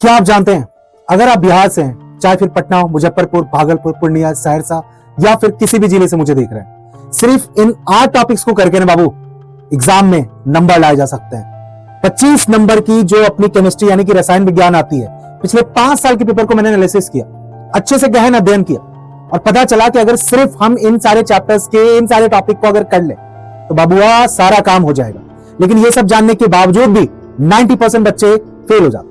क्या आप जानते हैं, अगर आप बिहार से हैं, चाहे फिर पटना हो, मुजफ्फरपुर, भागलपुर, पूर्णिया, सहरसा या फिर किसी भी जिले से मुझे देख रहे हैं, सिर्फ इन 8 टॉपिक्स को करके ना बाबू एग्जाम में नंबर लाए जा सकते हैं। 25 नंबर की जो अपनी केमिस्ट्री यानी कि रसायन विज्ञान आती है, पिछले 5 साल के पेपर को मैंने एनालिसिस किया, अच्छे से गहन अध्ययन किया और पता चला कि अगर सिर्फ हम इन सारे चैप्टर्स के इन सारे टॉपिक को अगर कर ले तो बाबुआ सारा काम हो जाएगा। लेकिन ये सब जानने के बावजूद भी 90% बच्चे फेल हो जाते हैं।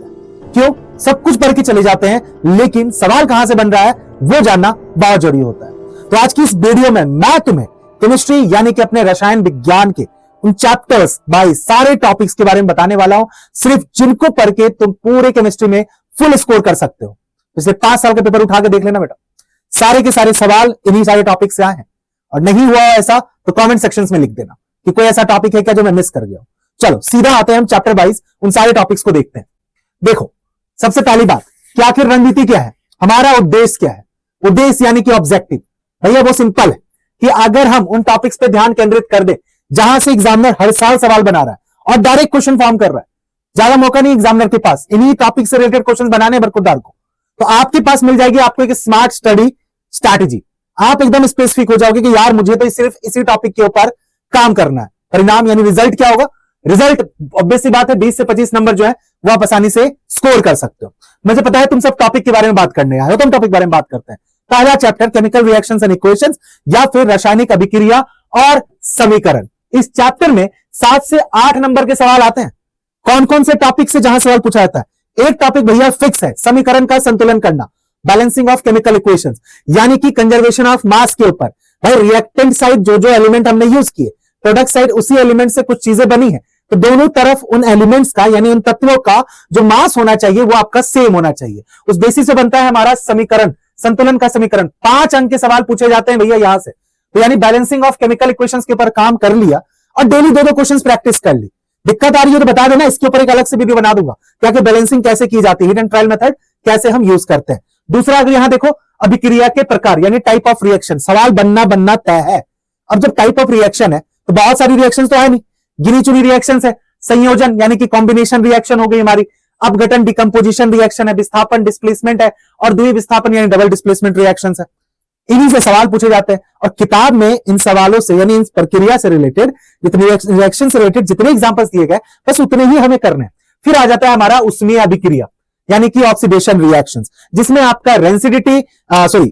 क्यों? सब कुछ पढ़ के चले जाते हैं, लेकिन सवाल कहां से बन रहा है वो जानना बहुत जरूरी होता है। तो आज की इस वीडियो में मैं तुम्हें केमिस्ट्री यानी कि अपने रसायन विज्ञान के उन चैप्टर्स बाई सारे टॉपिक्स के बारे में बताने वाला हूं, सिर्फ जिनको पढ़ के तुम पूरे केमिस्ट्री में फुल स्कोर कर सकते हो। पिछले 5 साल के पेपर उठा के देख लेना बेटा, सारे के सारे सवाल इन्हीं सारे टॉपिक से आए हैं। और नहीं हुआ ऐसा तो कमेंट सेक्शन में लिख देना कि कोई ऐसा टॉपिक है क्या जो मैं मिस कर गया हूं। चलो सीधा आते हैं हम चैप्टर वाइज उन सारे टॉपिक्स को देखते हैं। देखो, सबसे पहली बात कि आखिर रणनीति क्या है, हमारा उद्देश्य क्या है। उद्देश्य यानी कि ऑब्जेक्टिव भैया वो सिंपल है कि अगर हम उन टॉपिक्स पे ध्यान केंद्रित कर दे जहां से एग्जामिनर हर साल सवाल बना रहा है और डायरेक्ट क्वेश्चन फॉर्म कर रहा है, ज्यादा मौका नहीं एग्जामिनर के पास इन्हीं टॉपिक से रिलेटेड क्वेश्चन बनाने बरखुरदार को, तो आपके पास मिल जाएगी आपको एक स्मार्ट स्टडी स्ट्रैटेजी। आप एकदम स्पेसिफिक हो जाओगे कि यार मुझे तो सिर्फ इसी टॉपिक के ऊपर काम करना है। परिणाम यानी रिजल्ट क्या होगा? रिजल्ट ऑब्वियस सी बात है 20 से 25 नंबर जो है वो आप आसानी से स्कोर कर सकते हो। मुझे पता है तुम सब टॉपिक के बारे में बात करने आए हो, तो हम टॉपिक के बारे में बात करते हैं। पहला chapter chemical reactions and equations या फिर रासायनिक अभिक्रिया और समीकरण। इस चैप्टर में 7 से 8 नंबर के सवाल आते हैं। कौन कौन से टॉपिक से जहां सवाल पूछा जाता है? एक टॉपिक भैया फिक्स है, समीकरण का संतुलन करना, बैलेंसिंग ऑफ केमिकल इक्वेशंस यानी कि कंजर्वेशन ऑफ मास के ऊपर। भाई रिएक्टेंट साइड जो जो एलिमेंट हमने यूज किए, प्रोडक्ट साइड उसी एलिमेंट से कुछ चीजें बनी है, तो दोनों तरफ उन एलिमेंट्स का यानी उन तत्वों का जो मास होना चाहिए वो आपका सेम होना चाहिए। उस बेसिस से बनता है हमारा समीकरण, संतुलन का समीकरण। 5 अंक के सवाल पूछे जाते हैं भैया यहां से। तो यानी बैलेंसिंग ऑफ केमिकल इक्वेशंस के ऊपर काम कर लिया और डेली 2-2 क्वेश्चंस प्रैक्टिस कर ली। दिक्कत आ रही है तो बता देना, इसके ऊपर एक अलग से वीडियो बना दूंगा क्या कि बैलेंसिंग कैसे की जाती है, हिट एंड ट्रायल मेथड कैसे हम यूज करते हैं। दूसरा, अगर यहां देखो अभिक्रिया के प्रकार यानी टाइप ऑफ रिएक्शन, सवाल बनना तय है। अब जब टाइप ऑफ रिएक्शन है तो बहुत सारी रिएक्शन तो है नहीं, गिनी चुनी रिएक्शन है। संयोजन यानी कि कॉम्बिनेशन रिएक्शन हो गई हमारी, अपघटन डिकम्पोजिशन रिएक्शन है, विस्थापन डिस्प्लेसमेंट है और द्वि विस्थापन यानी डबल डिस्प्लेसमेंट रिएक्शन है। इन्हीं से सवाल पूछे जाते हैं और किताब में इन सवालों से यानी इन प्रक्रिया से रिलेटेड जितने रिएक्शन से रिलेटेड जितने एग्जांपल्स दिए गए बस उतने ही हमें करने हैं। फिर आ जाता है हमारा उष्मीय अभिक्रिया यानी कि ऑक्सीडेशन रिएक्शंस, जिसमें आपका रेंसिडिटी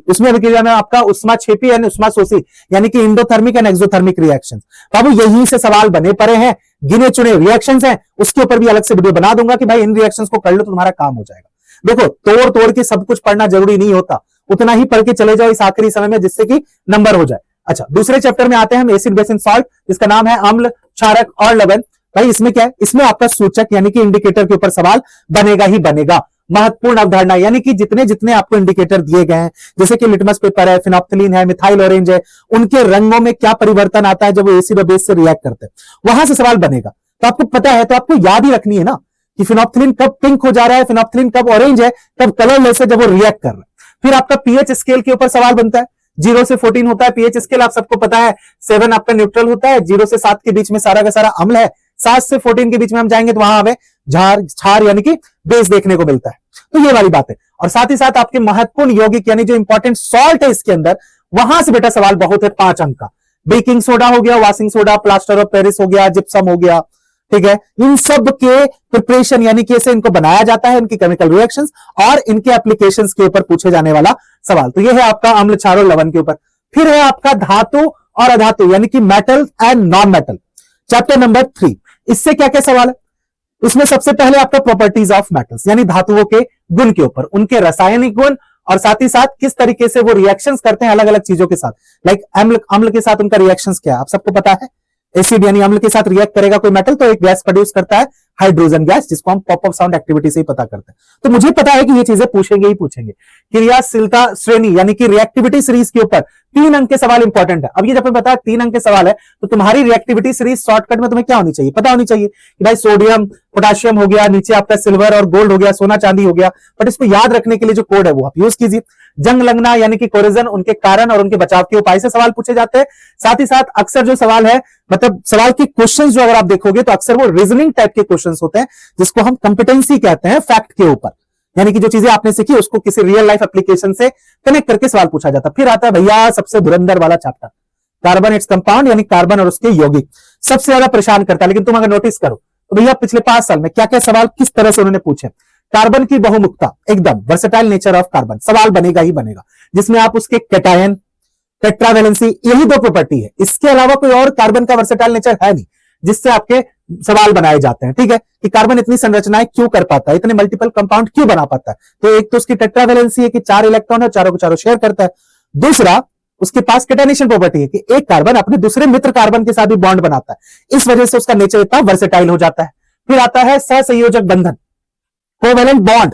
उसमें अभिक्रिया में आपका उष्माक्षेपी यानी उष्माशोषी यानी कि इंडोथर्मिक एंड एक्सोथर्मिक रिएक्शंस। बाबू यहीं से सवाल बने पड़े हैं, गिने चुने रिएक्शंस हैं, उसके ऊपर भी अलग से वीडियो बना दूंगा कि भाई इन रिएक्शंस को कर लो तो तुम्हारा काम हो जाएगा। देखो तोड़ तोड़ के सब कुछ पढ़ना जरूरी नहीं होता, उतना ही पढ़ के चले जाओ इस आखिरी समय में जिससे कि नंबर हो जाए। अच्छा, दूसरे चैप्टर में आते हैं हम एसिड बेस एंड सॉल्ट, जिसका नाम है अम्ल, क्षारक और लवण। भाई इसमें क्या है? इसमें आपका सूचक यानी कि इंडिकेटर के ऊपर सवाल बनेगा ही बनेगा। महत्वपूर्ण अवधारणा यानी कि जितने जितने आपको इंडिकेटर दिए गए हैं, जैसे कि लिटमस पेपर है, फिनोप्थलीन है, मिथाइल ऑरेंज है, उनके रंगों में क्या परिवर्तन आता है जब वो एसिड और बेस से रिएक्ट करते हैं, वहां से सवाल बनेगा। तो आपको पता है तो आपको याद ही रखनी है ना कि फिनोप्थलीन कब पिंक हो जा रहा है, फिनोप्थलीन कब ऑरेंज है, कब कलरलेस है जब वो रिएक्ट कर रहा है। फिर आपका पीएच स्केल के ऊपर सवाल बनता है। 0 से 14 होता है पीएच स्केल, आप सबको पता है। 7 आपका न्यूट्रल होता है, 0 से 7 के बीच में सारा का सारा अम्ल है, 7 से 14 के बीच में हम जाएंगे तो वहां हमें क्षार यानी कि बेस देखने को मिलता है। तो ये वाली बात है। और साथ ही साथ आपके महत्वपूर्ण यौगिक यानी जो इंपॉर्टेंट सॉल्ट है इसके अंदर, वहां से बेटा सवाल बहुत है 5 अंक का। बेकिंग सोडा हो गया, washing soda, plaster of Paris हो गया, जिप्सम हो गया, ठीक है। इन सब के प्रिपरेशन यानी कैसे इनको बनाया जाता है, इनकी केमिकल रिएक्शंस और इनके एप्लीकेशंस के ऊपर पूछे जाने वाला सवाल। तो ये है आपका अम्ल, क्षार और लवण के ऊपर। फिर है आपका धातु और अधातु यानी कि metal and non metal, chapter number 3। इससे क्या क्या सवाल है? इसमें सबसे पहले आपका प्रॉपर्टीज ऑफ मेटल्स यानी धातुओं के गुण के ऊपर, उनके रासायनिक गुण और साथ ही साथ किस तरीके से वो रिएक्शंस करते हैं अलग अलग चीजों के साथ। लाइक अम्ल के साथ उनका रिएक्शंस क्या है आप सबको पता है। एसिड यानी अम्ल के साथ रिएक्ट करेगा कोई मेटल तो एक गैस प्रोड्यूस करता है, हाइड्रोजन गैस, जिसको हम पॉप अप साउंड एक्टिविटी से ही पता करते हैं। तो मुझे पता है कि ये चीजें पूछेंगे ही पूछेंगे। क्रियाशीलता श्रेणी यानी कि रिएक्टिविटी सीरीज के ऊपर 3 अंक के सवाल इंपॉर्टेंट है। अब ये जब मैं बताया 3 अंक के सवाल है तो तुम्हारी रिएक्टिविटी सीरीज शॉर्टकट में तुम्हें क्या होनी चाहिए? पता होनी चाहिए कि भाई सोडियम पोटाशियम हो गया, नीचे आपका सिल्वर और गोल्ड हो गया, सोना चांदी हो गया। बट इसको याद रखने के लिए जो कोड है वो आप यूज कीजिए। जंग लगना यानी कि कोरिजन, उनके कारण और उनके बचाव के उपाय से सवाल पूछे जाते हैं। साथ ही साथ अक्सर जो सवाल है मतलब सवाल के क्वेश्चंस जो अगर आप देखोगे तो अक्सर वो रीजनिंग टाइप के क्वेश्चंस होते हैं, जिसको हम कंपिटेंसी कहते हैं फैक्ट के ऊपर। यानी कि जो चीजें आपने सीखी उसको किसी रियल लाइफ एप्लीकेशन से कनेक्ट करके सवाल पूछा जाता है। फिर आता है भैया सबसे धुरंधर वाला चैप्टर, कार्बन इट्स कंपाउंड, यानी कार्बन और उसके यौगिक सबसे ज्यादा परेशान करता है। लेकिन तुम अगर नोटिस करो तो भैया पिछले 5 साल में क्या क्या सवाल किस तरह से उन्होंने पूछे। कार्बन की बहुमुखता, एकदम वर्सेटाइल नेचर ऑफ कार्बन, सवाल बनेगा ही बनेगा, जिसमें आप उसके कैटायन, टेट्रावेलेंसी, यही 2 प्रॉपर्टी है। इसके अलावा कोई और कार्बन का वर्सेटाइल नेचर है नहीं जिससे आपके सवाल बनाए जाते हैं। ठीक है, कि कार्बन इतनी संरचनाएं क्यों कर पाता है, इतने मल्टीपल कंपाउंड क्यों बना पाता है। तो एक तो उसकी टेट्रावेलेंसी है कि 4 इलेक्ट्रॉन है, चारों को चारों शेयर करता है। दूसरा, उसके पास कैटाइनेशन प्रॉपर्टी है कि एक कार्बन अपने दूसरे मित्र कार्बन के साथ भी बॉन्ड बनाता है, इस वजह से उसका नेचर इतना वर्सेटाइल हो जाता है। फिर आता है सहसंयोजक बंधन, कोवेलेंट बॉन्ड,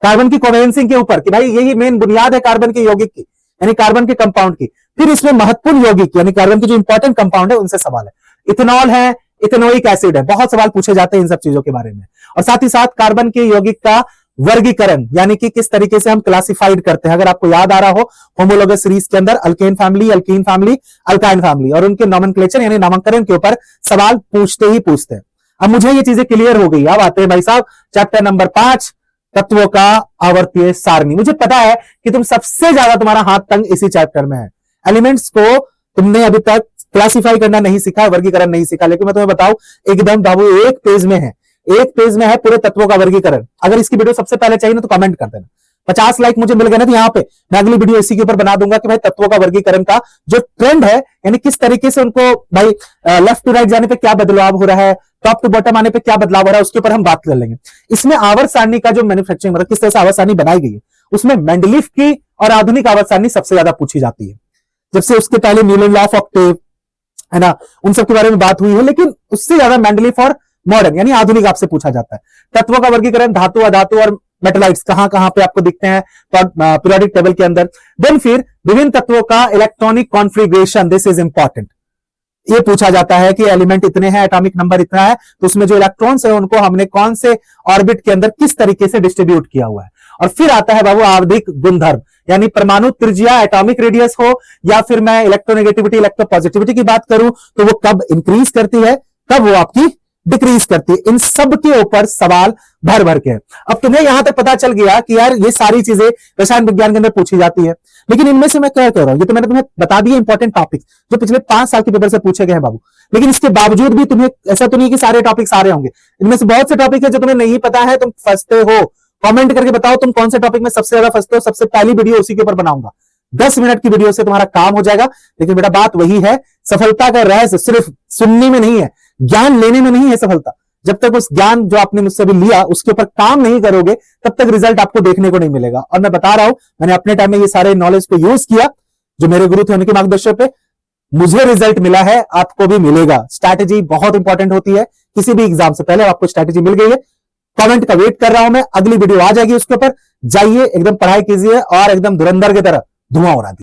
कार्बन की कोवेलेंसी के ऊपर, कि भाई यही मेन बुनियाद है कार्बन के यौगिक की, यानी कार्बन के कंपाउंड की। फिर इसमें महत्वपूर्ण यौगिक यानी कार्बन के जो इंपॉर्टेंट कंपाउंड है उनसे सवाल है। इथेनॉल है, इथेनोइक एसिड है, बहुत सवाल पूछे जाते हैं इन सब चीजों के बारे में। और साथ ही साथ कार्बन के यौगिक का वर्गीकरण, यानी कि किस तरीके से हम क्लासिफाइड करते हैं। अगर आपको याद आ रहा हो, होमोलोगस सीरीज के अंदर alkane family, alkyne family, alkyne family, और उनके नॉमेनक्लेचर यानी नामकरण के ऊपर सवाल पूछते ही पूछते हैं। अब मुझे ये चीजें क्लियर हो गई। अब आते हैं भाई साहब चैप्टर नंबर 5, तत्वों का आवर्तीय सारणी। मुझे पता है कि तुम सबसे ज्यादा तुम्हारा हाथ तंग इसी चैप्टर में है। एलिमेंट्स को तुमने अभी तक क्लासिफाई करना नहीं सीखा, वर्गीकरण नहीं सीखा, लेकिन मैं तुम्हें बताऊं एकदम बाबू एक पेज में है, एक पेज में है पूरे तत्वों का वर्गीकरण। अगर इसकी वीडियो सबसे पहले चाहिए ना तो कमेंट कर देना। 50 लाइक मुझे मिल गए ना तो यहाँ पे मैं अगली वीडियो इसी के ऊपर बना दूंगा कि भाई तत्वों का वर्गीकरण का जो ट्रेंड है, यानी किस तरीके से उनको भाई लेफ्ट टू राइट जाने पे क्या बदलाव हो रहा है, टॉप टू बॉटम आने पे क्या बदलाव हो रहा है, उसके ऊपर हम बात कर लेंगे। इसमें आवर्त सारणी का जो मैन्युफैक्चरिंग मतलब किस तरह से आवर्त सारणी बनाई गई है, उसमें मेंडलीफ की और आधुनिक आवर्त सारणी सबसे ज्यादा पूछी जाती है। जब से उसके पहले न्यूलन लॉ ऑफ ऑक्टेव है ना, उन सब के बारे में बात हुई है, लेकिन उससे ज्यादा मेंडलीफ और मॉडर्न यानी आधुनिक आपसे पूछा जाता है। तत्वों का वर्गीकरण, धातु, अधातु और मेटलाइट्स कहां कहां पे आपको दिखते हैं पीरियोडिक टेबल के अंदर। देन फिर विभिन्न तत्वों का electronic configuration, this is important. ये पूछा जाता है कि एलिमेंट इतने हैं, एटॉमिक नंबर इतना है, तो उसमें जो इलेक्ट्रॉन्स है उनको हमने कौन से ऑर्बिट के अंदर किस तरीके से डिस्ट्रीब्यूट किया हुआ है। और फिर आता है बाबू आवधिक गुणधर्म, यानी परमाणु त्रिज्या, एटॉमिक रेडियस हो, या फिर मैं इलेक्ट्रोनेगेटिविटी, इलेक्ट्रोपॉजिटिविटी की बात करूं तो वो कब इंक्रीज करती है, कब वो आपकी डिक्रीज करती है। इन सब के ऊपर सवाल भर भर के हैं। अब तुम्हें यहां तक पता चल गया कि यार ये सारी चीजें रसायन विज्ञान के अंदर पूछी जाती है, लेकिन इनमें से मैं क्या कह रहा हूं, ये तो मैंने तुम्हें बता दिया इंपॉर्टेंट टॉपिक जो पिछले 5 साल के पेपर से पूछे गए हैं बाबू। लेकिन इसके बावजूद भी तुम्हें ऐसा तो नहीं कि सारे टॉपिक्स आ रहे होंगे, इनमें से बहुत से टॉपिक है जो तुम्हें नहीं पता है, तुम फंसते हो। कमेंट करके बताओ तुम कौन से टॉपिक में सबसे ज्यादा फंसते हो, सबसे पहली वीडियो उसी के ऊपर बनाऊंगा। 10 मिनट की वीडियो से तुम्हारा काम हो जाएगा। लेकिन बेटा बात वही है, सफलता का रहस्य सिर्फ सुनने में नहीं है, ज्ञान लेने में नहीं है सफलता। जब तक उस ज्ञान जो आपने मुझसे भी लिया उसके ऊपर काम नहीं करोगे तब तक रिजल्ट आपको देखने को नहीं मिलेगा। और मैं बता रहा हूं, मैंने अपने टाइम में ये सारे नॉलेज को यूज किया, जो मेरे गुरु थे उनके मार्गदर्शन पे मुझे रिजल्ट मिला है, आपको भी मिलेगा। स्ट्रैटेजी बहुत इंपॉर्टेंट होती है, किसी भी एग्जाम से पहले आपको स्ट्रैटेजी मिल गई है। कमेंट का वेट कर रहा हूं मैं, अगली वीडियो आ जाएगी उसके ऊपर, जाइए एकदम पढ़ाई कीजिए और एकदम धुरंधर की तरह धुआं उड़ा दीजिए।